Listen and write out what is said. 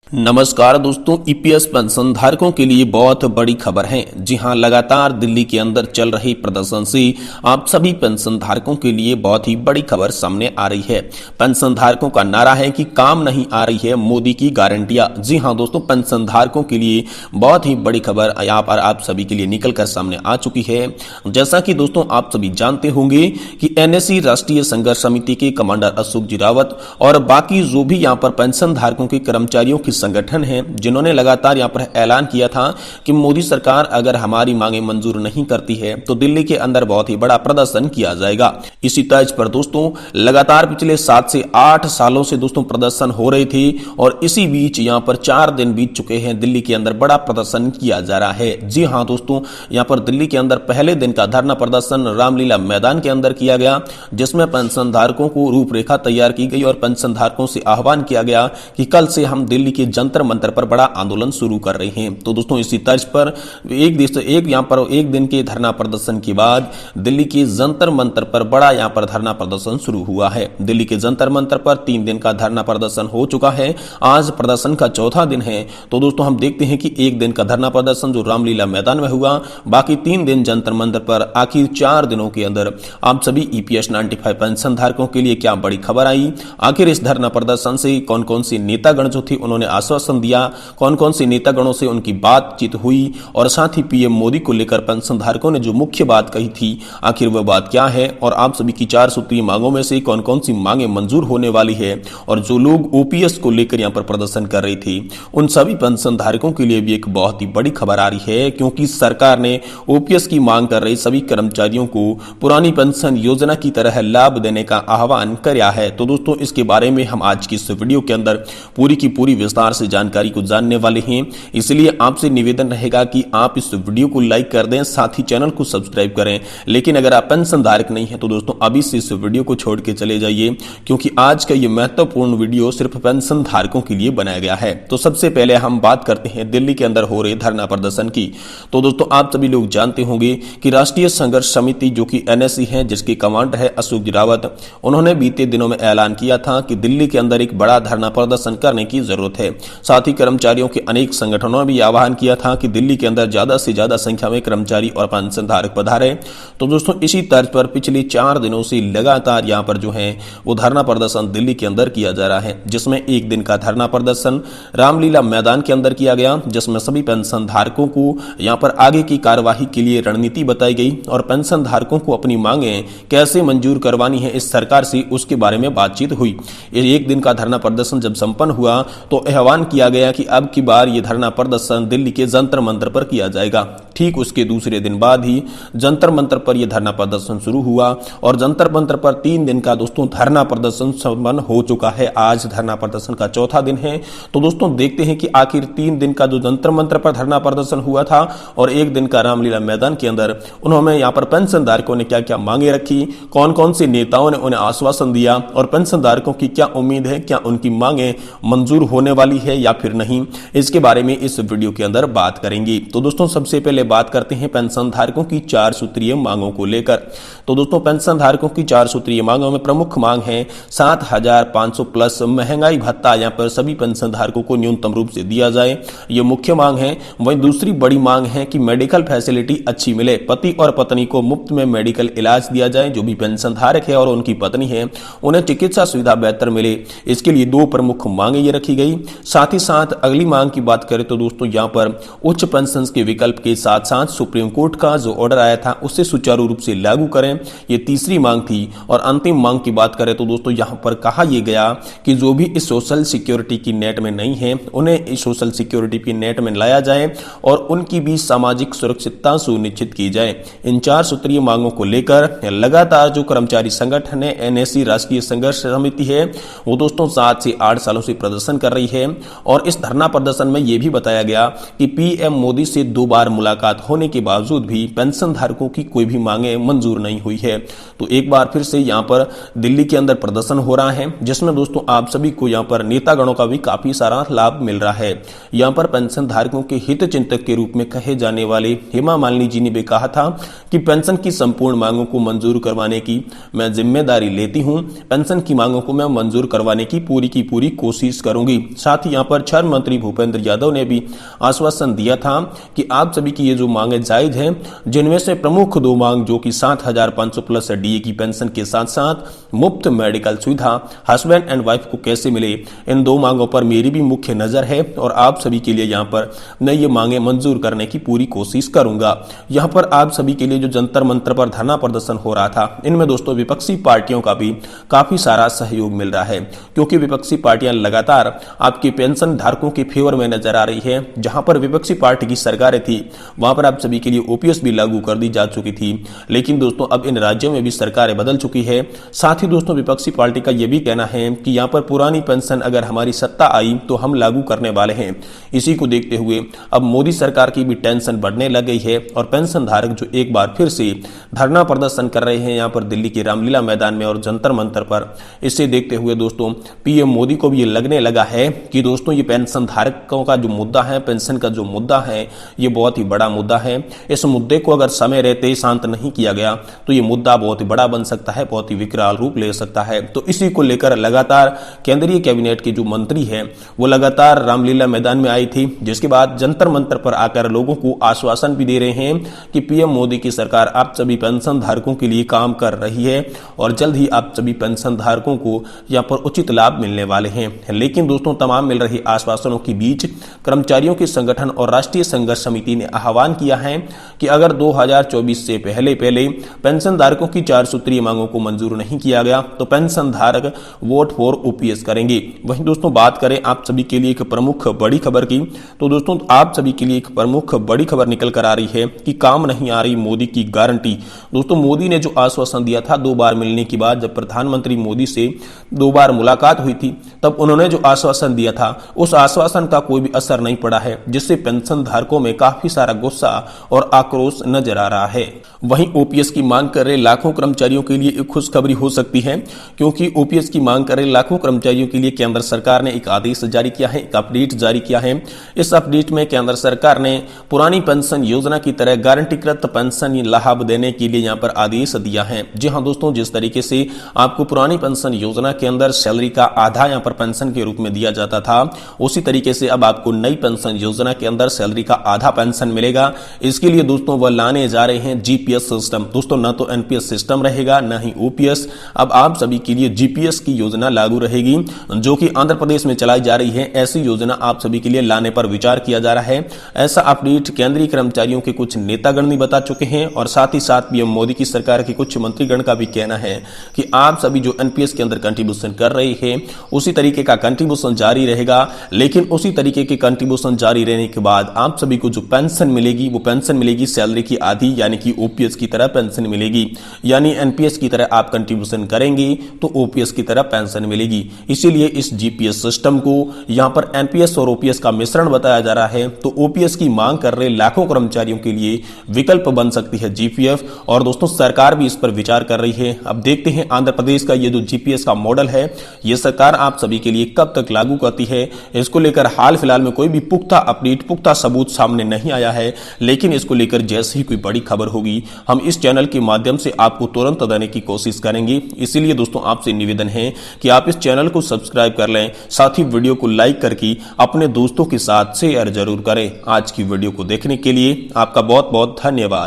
नमस्कार दोस्तों, EPS pension धारकों के लिए बहुत बड़ी खबर है। जी हां, लगातार दिल्ली के अंदर चल रहे प्रदर्शन से आप सभी पेंशन धारकों के लिए बहुत ही बड़ी खबर सामने आ रही है। पेंशन धारकों का नारा है कि काम नहीं आ रही है मोदी की गारंटियां। जी हां दोस्तों, पेंशन धारकों के लिए बहुत ही बड़ी खबर यहाँ पर आप सभी के लिए निकलकर सामने आ चुकी है। जैसा कि दोस्तों आप सभी जानते होंगे कि एनएससी राष्ट्रीय संघर्ष समिति के कमांडर अशोक जी रावत और बाकी जो भी यहाँ पर पेंशन धारकों के कर्मचारियों की संगठन है, जिन्होंने लगातार यहां पर ऐलान किया था कि मोदी सरकार अगर हमारी मांगे मंजूर नहीं करती है तो दिल्ली के अंदर बहुत ही बड़ा प्रदर्शन किया जाएगा। इसी तर्ज पर दोस्तों लगातार पिछले 7 से 8 सालों से दोस्तों प्रदर्शन हो रहे थे और इसी बीच यहां पर 4 दिन बीत चुके हैं, दिल्ली के अंदर बड़ा प्रदर्शन किया जा रहा है। जी हां दोस्तों, यहां पर दिल्ली के अंदर पहले दिन का धरना प्रदर्शन रामलीला मैदान के अंदर किया गया, जिसमें पेंशन धारकों को रूपरेखा तैयार की गई और पेंशन धारकों से आह्वान किया गया कि कल से हम दिल्ली के जंतर मंतर पर बड़ा आंदोलन शुरू कर रहे हैं। तो दोस्तों इसी तर्ज पर एक दिन के धरना प्रदर्शन के बाद दिल्ली के जंतर मंतर पर बड़ा यहां पर धरना प्रदर्शन शुरू हुआ है। दिल्ली के जंतर मंतर पर 3 दिन का धरना प्रदर्शन हो चुका है। आज प्रदर्शन का चौथा दिन है। तो दोस्तों हम देखते हैं कि एक दिन का धरना प्रदर्शन जो रामलीला मैदान में हुआ, बाकी 3 दिन जंतर मंतर पर, आखिर 4 दिनों के अंदर आप सभी ईपीएस 95 पेंशन धारकों के लिए क्या बड़ी खबर आई। आखिर इस धरना प्रदर्शन से कौन कौन सी नेतागण जो थे उन्होंने आश्वासन दिया, कौन कौन से नेतागणों से उनकी बातचीत हुई और साथ ही पीएम मोदी को लेकर पेंशन धारकों ने जो मुख्य बात कही थी, आखिर वह बात क्या है और आप सभी की 4 सूत्रीय मांगों में से कौन कौन सी मांगे मंजूर होने वाली है और जो लोग ओपीएस को लेकर यहां पर प्रदर्शन कर रहे थे उन सभी पेंशन धारकों के लिए भी एक बहुत ही बड़ी खबर आ रही है, क्योंकि सरकार ने ओपीएस की मांग कर रहे सभी कर्मचारियों को पुरानी पेंशन योजना की तरह लाभ देने का आह्वान किया है। तो दोस्तों इसके बारे में हम आज की इस वीडियो के अंदर पूरी की पूरी विस्तार से जानकारी को जानने वाले हैं, इसलिए आपसे निवेदन रहेगा कि आप इस वीडियो को लाइक कर दें, साथ ही चैनल को सब्सक्राइब करें। लेकिन अगर आप पेंशन धारक नहीं हैं तो दोस्तों अभी से इस वीडियो को छोड़ के चले जाइए, क्योंकि आज का ये महत्वपूर्ण वीडियो सिर्फ पेंशन धारकों के लिए बनाया गया है। तो सबसे पहले हम बात करते हैं दिल्ली के अंदर हो रहे धरना प्रदर्शन की। तो दोस्तों आप सभी लोग जानते होंगे कि राष्ट्रीय संघर्ष समिति जो कि एनएससी है, जिसके कमांडर है अशोक जी रावत, उन्होंने बीते दिनों में ऐलान किया था कि दिल्ली के अंदर एक बड़ा धरना प्रदर्शन करने की जरूरत है। साथ ही कर्मचारियों के अनेक संगठनों ने भी आह्वान किया था कि दिल्ली के अंदर ज्यादा से ज्यादा संख्या में कर्मचारी और पेंशन धारक पधारे। तो दोस्तों इसी तर्ज पर पिछले 4 दिनों से लगातार यहां पर जो है वो धरना प्रदर्शन दिल्ली के अंदर किया जा रहा है, जिसमें एक दिन का धरना प्रदर्शन रामलीला मैदान के अंदर किया गया, जिसमें सभी पेंशन धारकों को यहां पर आगे की कार्यवाही के लिए रणनीति बताई गई और पेंशन धारकों को अपनी मांगे कैसे मंजूर करवानी है इस सरकार से, उसके बारे में बातचीत हुई। एक दिन का धरना प्रदर्शन जब संपन्न हुआ तो आह्वान किया गया कि अब की बार यह धरना प्रदर्शन दिल्ली के जंतर मंतर पर किया जाएगा। ठीक उसके दूसरे दिन बाद ही जंतर मंतर पर यह धरना प्रदर्शन शुरू हुआ और जंतर मंतर पर 3 दिन का दोस्तों धरना प्रदर्शन संपन्न हो चुका है। आज धरना प्रदर्शन का चौथा दिन है। तो दोस्तों देखते हैं कि आखिर 3 दिन का जो जंतर मंतर पर धरना प्रदर्शन हुआ था और एक दिन का रामलीला मैदान के अंदर उन्होंने यहाँ पर पेंशन धारकों ने क्या क्या मांगे रखी, कौन कौन से नेताओं ने उन्हें आश्वासन दिया और पेंशन धारकों की क्या उम्मीद है, क्या उनकी मांगे मंजूर होने वाली है या फिर नहीं, इसके बारे में इस वीडियो के अंदर बात करेंगे। तो दोस्तों सबसे पहले बात करते हैं पेंशन धारकों की 4 सूत्रीय मांगों को लेकर। तो दोस्तों पेंशन धारकों की 4 सूत्रीय मांगों में प्रमुख मांग है 7,500 प्लस महंगाई भत्ता यहाँ पर सभी पेंशन धारकों को न्यूनतम रूप से दिया जाए, ये मुख्य मांग है। वहीं दूसरी बड़ी मांग है कि मेडिकल फैसिलिटी अच्छी मिले, पति और पत्नी को मुफ्त में मेडिकल इलाज दिया जाए, जो भी पेंशन धारक है और उनकी पत्नी है उन्हें चिकित्सा सुविधा बेहतर मिले, इसके लिए 2 प्रमुख मांगे ये रखी गई। साथ ही साथ अगली मांग की बात करें तो दोस्तों यहाँ पर उच्च पेंशन के विकल्प के साथ साथ सुप्रीम कोर्ट का जो ऑर्डर आया था उसे सुचारू रूप से लागू करें, ये तीसरी मांग थी। और अंतिम मांग की बात करें तो दोस्तों यहाँ पर कहा यह गया कि जो भी इस सोशल सिक्योरिटी की नेट में नहीं है उन्हें इस सोशल सिक्योरिटी की नेट में लाया जाए और उनकी भी सामाजिक सुरक्षितता सुनिश्चित की जाए। इन 4 सूत्रीय मांगों को लेकर लगातार जो कर्मचारी संगठन है एनएससी राष्ट्रीय संघर्ष समिति है वो दोस्तों 7 से 8 सालों से प्रदर्शन कर रही है। और इस धरना प्रदर्शन में यह भी बताया गया कि पीएम मोदी से 2 बार मुलाकात मुलाकात होने के बावजूद भी पेंशन धारकों की कोई भी मांगे मंजूर नहीं हुई है। तो एक बार फिर से यहाँ पर दिल्ली के अंदर प्रदर्शन हो रहा है, जिसमें दोस्तों आप सभी को यहाँ पर नेतागणों का भी काफी सारा लाभ मिल रहा है। यहाँ पर पेंशन धारकों के हित चिंतक के रूप में कहे जाने वाले हेमा मालिनी जी ने भी कहा था कि पेंशन की संपूर्ण मांगों को मंजूर करवाने की मैं जिम्मेदारी लेती हूं। पेंशन की मांगों को मैं मंजूर करवाने की पूरी कोशिश करूंगी। साथ ही यहाँ पर श्रम मंत्री भूपेंद्र यादव ने भी आश्वासन दिया था कि आप सभी की ये जो मांगे जायज हैं, जिनमें से प्रमुख दो मांग जो कि 7,500 प्लस डीए की पेंशन के साथ साथ मुफ्त मेडिकल सुविधा हस्बैंड एंड वाइफ को कैसे मिले, इन दो मांगों पर मेरी भी मुख्य नजर है और आप सभी के लिए यहाँ पर मैं ये मांगे मंजूर करने की पूरी कोशिश करूंगा। यहाँ पर आप सभी के लिए जो जंतर मंतर पर धरना प्रदर्शन हो रहा था, इनमें दोस्तों विपक्षी पार्टियों का भी काफी सारा सहयोग मिल रहा है, क्योंकि विपक्षी पार्टियां लगातार आपके पेंशन धारकों के फेवर में नजर आ रही है। जहां पर विपक्षी पार्टी की सरकारें थी, वहां पर आप सभी के लिए ओपीएस भी लागू कर दी जा चुकी थी, लेकिन दोस्तों अब इन राज्यों में भी सरकारें बदल चुकी है। साथ ही दोस्तों विपक्षी पार्टी का यह भी कहना है कि यहाँ पर पुरानी पेंशन अगर हमारी सत्ता आई तो हम लागू करने वाले हैं। इसी को देखते हुए अब मोदी सरकार की भी टेंशन बढ़ने लग गई है और पेंशन धारक जो एक बार फिर से धरना प्रदर्शन कर रहे हैं यहाँ पर दिल्ली के रामलीला मैदान में और जंतर मंतर पर, इसे देखते हुए दोस्तों पीएम मोदी को भी ये लगने लगा है कि दोस्तों ये पेंशन धारकों का जो मुद्दा है, पेंशन का जो मुद्दा है, ये बहुत ही बड़ा मुद्दा है। इस मुद्दे को अगर समय रहते ही शांत नहीं किया गया तो ये मुद्दा बहुत ही बड़ा बन सकता है, बहुत ही विकराल रूप ले सकता है। तो इसी को लेकर लगातार केंद्रीय कैबिनेट के जो मंत्री हैं वो लगातार रामलीला मैदान में आई थी, जिसके बाद जंतर मंतर पर आकर लोगों को आश्वासन भी दे रहे हैं कि पीएम मोदी की सरकार आप सभी पेंशन धारकों के लिए काम कर रही है और जल्द ही आप सभी पेंशन धारकों को यहाँ पर उचित लाभ मिलने वाले हैं। लेकिन दोस्तों तमाम मिल रही आश्वासनों के बीच कर्मचारियों के संगठन और राष्ट्रीय संघर्ष समिति ने आह्वान किया है कि अगर 2024 से पहले पेंशन धारकों की 4 सूत्रीय मांगों को मंजूर नहीं किया गया तो पेंशन धारक वोट फॉर ओपीएस करेंगे। वहीं दोस्तों बात करें आप सभी के लिए एक प्रमुख बड़ी खबर की, तो दोस्तों आप सभी के लिए एक प्रमुख बड़ी खबर निकल कर आ रही है कि काम नहीं आ रही मोदी की गारंटी। दोस्तों मोदी ने जो आश्वासन दिया था 2 बार मिलने के बाद, जब प्रधानमंत्री मोदी से 2 बार मुलाकात हुई थी, तब उन्होंने जो आश्वासन दिया था उस आश्वासन का कोई भी असर नहीं पड़ा है, जिससे पेंशन धारकों में काफी सारा गुस्सा और आक्रोश नजर आ रहा है। वहीं ओपीएस की मांग कर रहे लाखों कर्मचारियों के लिए एक खुशखबरी हो सकती है, क्योंकि ओपीएस की मांग कर रहे लाखों कर्मचारियों के लिए केंद्र सरकार ने एक आदेश जारी किया है, एक अपडेट जारी किया है। इस अपडेट में केंद्र सरकार ने पुरानी पेंशन योजना की तरह गारंटीकृत पेंशन लाभ देने के लिए यहाँ पर आदेश दिया है। जी हाँ दोस्तों, जिस तरीके से आपको पुरानी पेंशन योजना के अंदर सैलरी का आधा यहाँ पर पेंशन के रूप में दिया जाता था, उसी तरीके से अब आपको नई पेंशन योजना के अंदर सैलरी का आधा पेंशन मिलेगा। इसके लिए दोस्तों वह लाने जा रहे हैं जीपीएस सिस्टम। दोस्तों न तो एनपीएस सिस्टम रहेगा न ही ओपीएस, अब आप सभी के लिए जीपीएस की योजना लागू रहेगी, जो कि आंध्र प्रदेश में चलाई जा रही है। ऐसी योजना आप सभी के लिए लाने पर विचार किया जा रहा है। ऐसा अपडेट केंद्रीय कर्मचारियों के कुछ नेतागण भी बता चुके हैं और साथ ही साथ पीएम मोदी की सरकार के कुछ मंत्रीगण का भी कहना है कि आप सभी जो एनपीएस के अंदर कंट्रीब्यूशन कर रहे हैं उसी तरीके का कंट्रीब्यूशन जारी रहेगा, लेकिन उसी तरीके के कंट्रीब्यूशन जारी रहने के बाद आप सभी को जो पेंशन मिलेगी वो पेंशन मिलेगी सैलरी की आधी, यानी कि ओपीएस की तरह पेंशन मिलेगी। यानी एनपीएस की तरह आप कंट्रीब्यूशन करेंगे तो ओपीएस की तरह पेंशन मिलेगी। इसीलिए इस जीपीएस सिस्टम को यहां पर एनपीएस और ओपीएस का मिश्रण बताया जा रहा है। तो ओपीएस की मांग कर रहे लाखों कर्मचारियों के लिए विकल्प बन सकती है जीपीएफ, और दोस्तों सरकार भी इस पर विचार कर रही है। अब देखते हैं आंध्र प्रदेश का ये जो जीपीएस का मॉडल है ये सरकार आप सभी के लिए कब तक लागू करती है। इसको लेकर हाल फिलहाल में कोई भी पुख्ता अपडेट, पुख्ता सबूत सामने नहीं आया है, लेकिन इसको लेकर जैसे ही कोई बड़ी खबर होगी हम इस चैनल के माध्यम से आपको तुरंत देने की कोशिश करेंगे। इसीलिए दोस्तों आपसे निवेदन है कि आप इस चैनल को सब्सक्राइब कर लें, साथ ही वीडियो को लाइक करके अपने दोस्तों के साथ शेयर जरूर करें। आज की वीडियो को देखने के लिए आपका बहुत बहुत धन्यवाद।